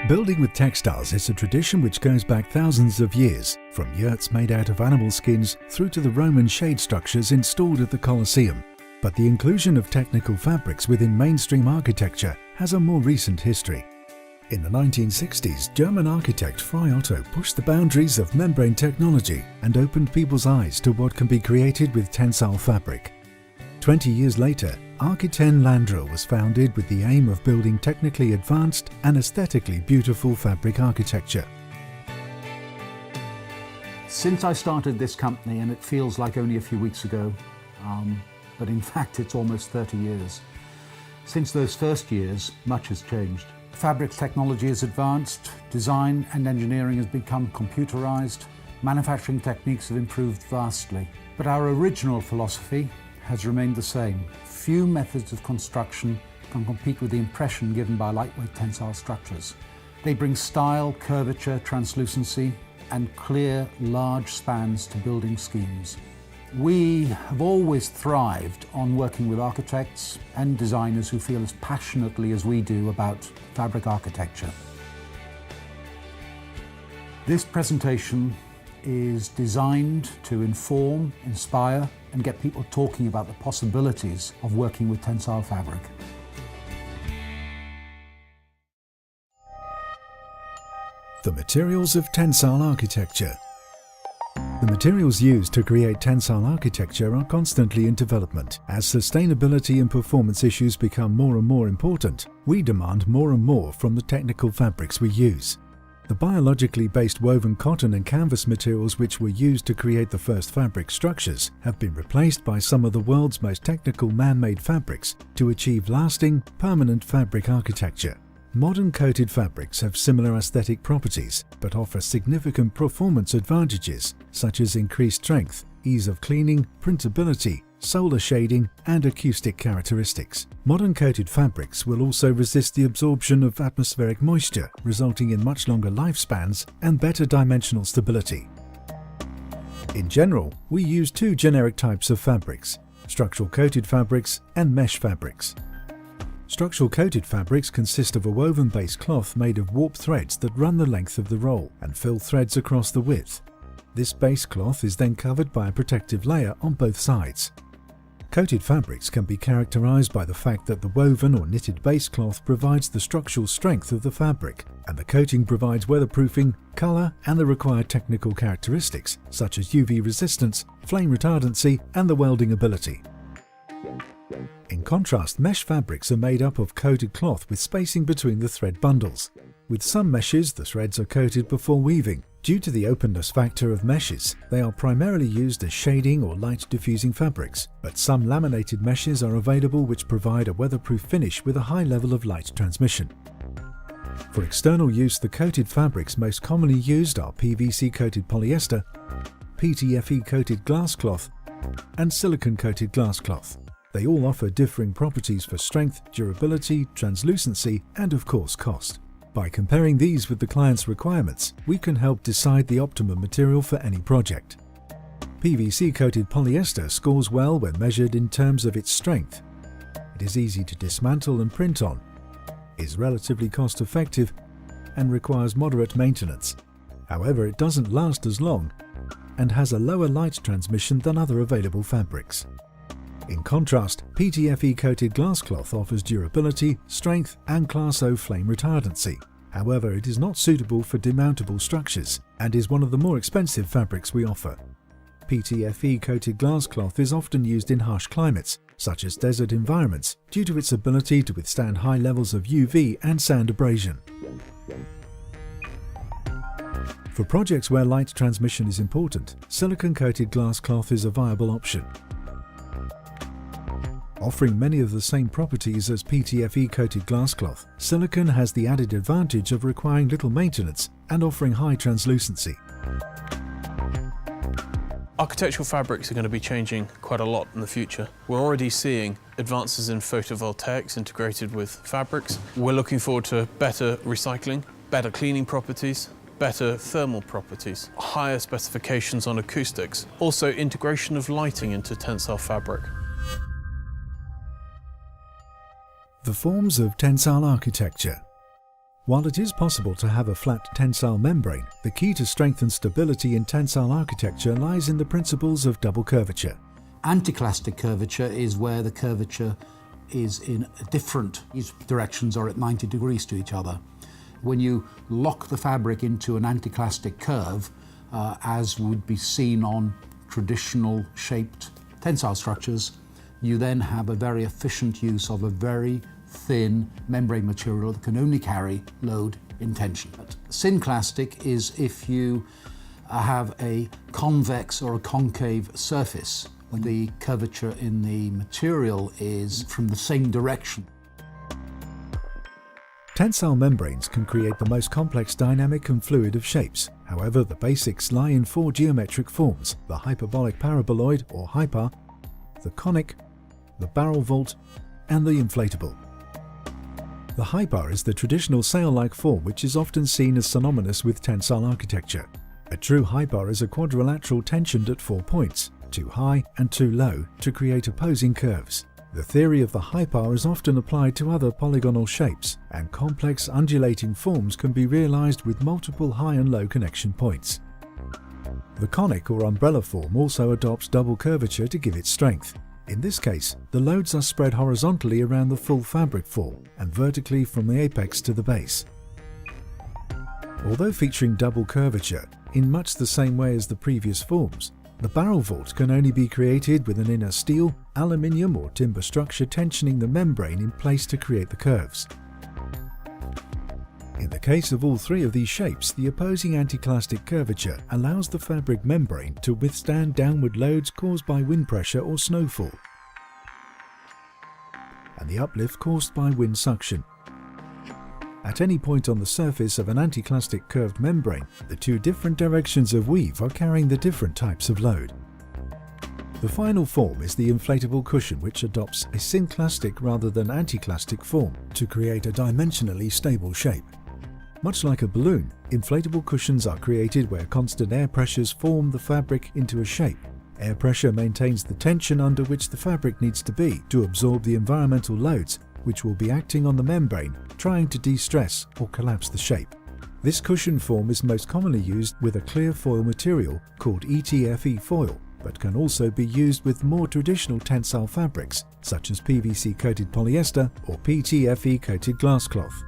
Building with textiles is a tradition which goes back thousands of years, from yurts made out of animal skins through to the Roman shade structures installed at the Colosseum. But the inclusion of technical fabrics within mainstream architecture has a more recent history. In the 1960s, German architect Frei Otto pushed the boundaries of membrane technology and opened people's eyes to what can be created with tensile fabric. 20 years later, Architen Landra was founded with the aim of building technically advanced and aesthetically beautiful fabric architecture. Since I started this company, and it feels like only a few weeks ago, but in fact it's almost 30 years. Since those first years, much has changed. Fabric technology has advanced, design and engineering has become computerized, manufacturing techniques have improved vastly. But our original philosophy has remained the same. Few methods of construction can compete with the impression given by lightweight tensile structures. They bring style, curvature, translucency, and clear, large spans to building schemes. We have always thrived on working with architects and designers who feel as passionately as we do about fabric architecture. This presentation is designed to inform, inspire, and get people talking about the possibilities of working with tensile fabric. The materials of tensile architecture. The materials used to create tensile architecture are constantly in development. As sustainability and performance issues become more and more important, we demand more and more from the technical fabrics we use. The biologically based woven cotton and canvas materials which were used to create the first fabric structures have been replaced by some of the world's most technical man-made fabrics to achieve lasting, permanent fabric architecture. Modern coated fabrics have similar aesthetic properties, but offer significant performance advantages such as increased strength, ease of cleaning, printability, solar shading, and acoustic characteristics. Modern coated fabrics will also resist the absorption of atmospheric moisture, resulting in much longer lifespans and better dimensional stability. In general, we use two generic types of fabrics: structural coated fabrics and mesh fabrics. Structural coated fabrics consist of a woven-based cloth made of warp threads that run the length of the roll and fill threads across the width. This base cloth is then covered by a protective layer on both sides. Coated fabrics can be characterized by the fact that the woven or knitted base cloth provides the structural strength of the fabric, and the coating provides weatherproofing, color, and the required technical characteristics such as UV resistance, flame retardancy, and the welding ability. In contrast, mesh fabrics are made up of coated cloth with spacing between the thread bundles. With some meshes, the threads are coated before weaving. Due to the openness factor of meshes, they are primarily used as shading or light diffusing fabrics, but some laminated meshes are available which provide a weatherproof finish with a high level of light transmission. For external use, the coated fabrics most commonly used are PVC-coated polyester, PTFE-coated glass cloth, and silicone-coated glass cloth. They all offer differing properties for strength, durability, translucency, and of course cost. By comparing these with the client's requirements, we can help decide the optimum material for any project. PVC-coated polyester scores well when measured in terms of its strength. It is easy to dismantle and print on, is relatively cost-effective, and requires moderate maintenance. However, it doesn't last as long and has a lower light transmission than other available fabrics. In contrast, PTFE-coated glass cloth offers durability, strength, and Class O flame retardancy. However, it is not suitable for demountable structures and is one of the more expensive fabrics we offer. PTFE-coated glass cloth is often used in harsh climates, such as desert environments, due to its ability to withstand high levels of UV and sand abrasion. For projects where light transmission is important, silicone-coated glass cloth is a viable option. Offering many of the same properties as PTFE-coated glass cloth, silicone has the added advantage of requiring little maintenance and offering high translucency. Architectural fabrics are going to be changing quite a lot in the future. We're already seeing advances in photovoltaics integrated with fabrics. We're looking forward to better recycling, better cleaning properties, better thermal properties, higher specifications on acoustics, also integration of lighting into tensile fabric. The forms of tensile architecture. While it is possible to have a flat tensile membrane, the key to strength and stability in tensile architecture lies in the principles of double curvature. Anticlastic curvature is where the curvature is in different directions or at 90 degrees to each other. When you lock the fabric into an anticlastic curve, as would be seen on traditional shaped tensile structures, you then have a very efficient use of a very thin membrane material that can only carry load in tension. Synclastic is if you have a convex or a concave surface when the curvature in the material is from the same direction. Tensile membranes can create the most complex dynamic and fluid of shapes. However, the basics lie in 4 geometric forms: the hyperbolic paraboloid or hypar, the conic, the barrel vault, and the inflatable. The hypar is the traditional sail-like form which is often seen as synonymous with tensile architecture. A true hypar is a quadrilateral tensioned at 4 points, too high and too low, to create opposing curves. The theory of the hypar is often applied to other polygonal shapes, and complex undulating forms can be realized with multiple high and low connection points. The conic or umbrella form also adopts double curvature to give it strength. In this case, the loads are spread horizontally around the full fabric form and vertically from the apex to the base. Although featuring double curvature, in much the same way as the previous forms, the barrel vault can only be created with an inner steel, aluminium or timber structure tensioning the membrane in place to create the curves. In the case of all 3 of these shapes, the opposing anticlastic curvature allows the fabric membrane to withstand downward loads caused by wind pressure or snowfall, and the uplift caused by wind suction. At any point on the surface of an anticlastic curved membrane, the 2 different directions of weave are carrying the different types of load. The final form is the inflatable cushion, which adopts a synclastic rather than anticlastic form to create a dimensionally stable shape. Much like a balloon, inflatable cushions are created where constant air pressures form the fabric into a shape. Air pressure maintains the tension under which the fabric needs to be to absorb the environmental loads which will be acting on the membrane, trying to de-stress or collapse the shape. This cushion form is most commonly used with a clear foil material called ETFE foil, but can also be used with more traditional tensile fabrics such as PVC coated polyester or PTFE coated glass cloth.